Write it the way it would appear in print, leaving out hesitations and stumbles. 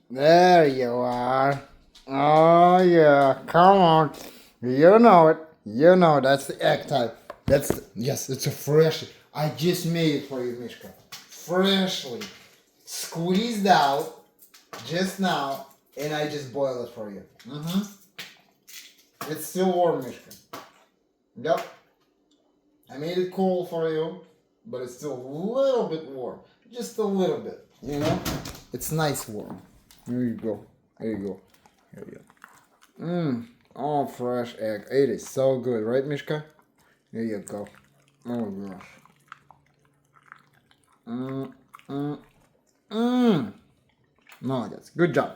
There you are. Oh yeah, come on. You know it. You know that's the egg type. Yes, it's a fresh. I just made it for you, Mishka. Freshly squeezed out just now, and I just boiled it for you. It's still warm, Mishka. Yep. I made it cool for you, but it's still a little bit warm. Just a little bit, you know? It's nice warm. Here you go. Here you go. Here you go. Oh, fresh egg. It is so good, right, Mishka? Here you go. Oh, gosh. Mmm. Mmm. Mmm. Молодец. Good job.